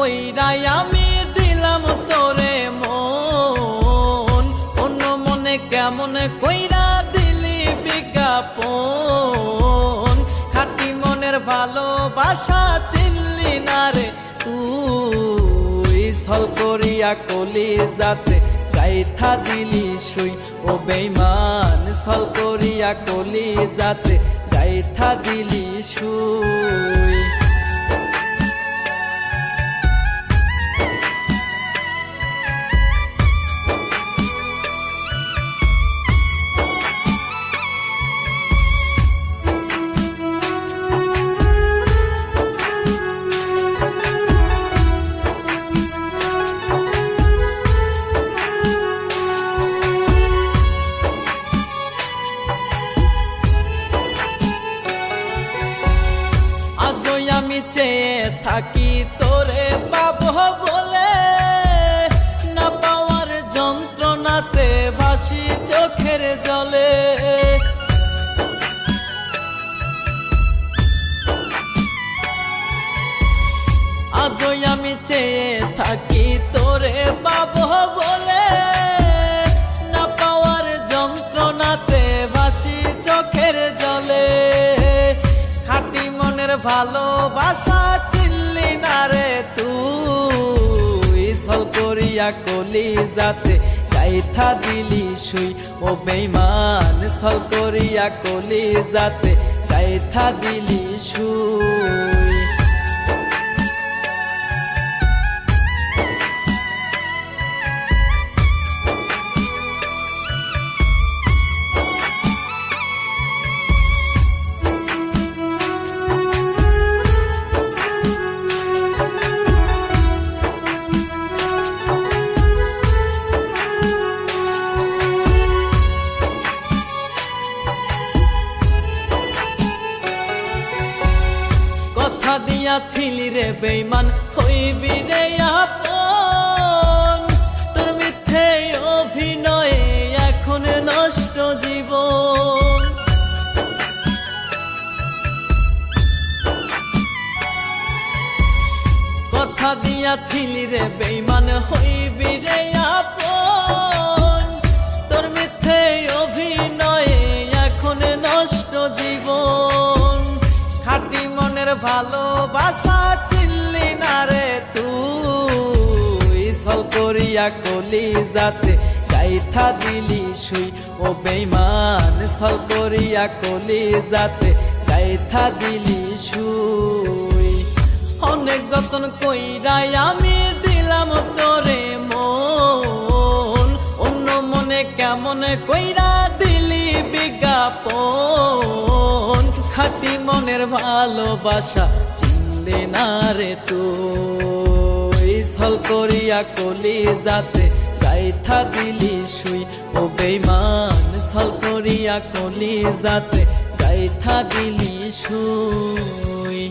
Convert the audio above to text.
কইরাই আমি দিলাম তোরে মন, অন্য মনে কেমন কইরা দিলি বিজ্ঞাপন। খাঁটি মনের ভালোবাসা চিনলি না রে তুই, ছল করিয়া কলিজাতে গাইথা দিলি সুই। ও বেঈমান ছল করিয়া কলিজাতে গাইথা দিলি সুই। আমি চেয়ে থাকি তোরে পাবো বলে, না পাওয়ার যন্ত্রণাতে ভাসি চোখের জলে। আজই আমি চেয়ে থাকি তোরে পাবো বলে, না পাওয়ার যন্ত্রণাতে ভাসি চোখের জলে। খাঁটি মনের ভালোবাসা চিনলি না রে তুই, ছল করিয়া কলিজাতে গাইথা দিলি সুই। ও বেঈমান ছল করিয়া কলিজাতে গাইথা দিলি সুই। কথা দিয়াছিলি রে বেঈমান হইবি রে আপন, তোর মিথ্যে অভিনয়ে এখন নষ্ট জীবন। কথা দিয়াছিলি রে বেঈমান হইবি রে আপন, তোর মিথ্যে অভিনয়ে এখন নষ্ট জীবন। খাঁটি মনের ভালোবাসা চিনলি না রে তুই, ছল করিয়া কলিজাতে গাইথা দিলি সুই। ও বেঈমান ছল করিয়া কলিজাতে গাইথা দিলি সুই। অনেক যতন কইরাই আমি দিলাম তোরে মন, অন্য মনে কেমন কইরা দিলি বিজ্ঞাপন। খাঁটি মনের ভালোবাসা চিনলি না রে তুই, ছল করিয়া কলিজাতে গাইথা দিলি সুই। ও বেঈমান ছল করিয়া কলিজাতে গাইথা দিলি সুই।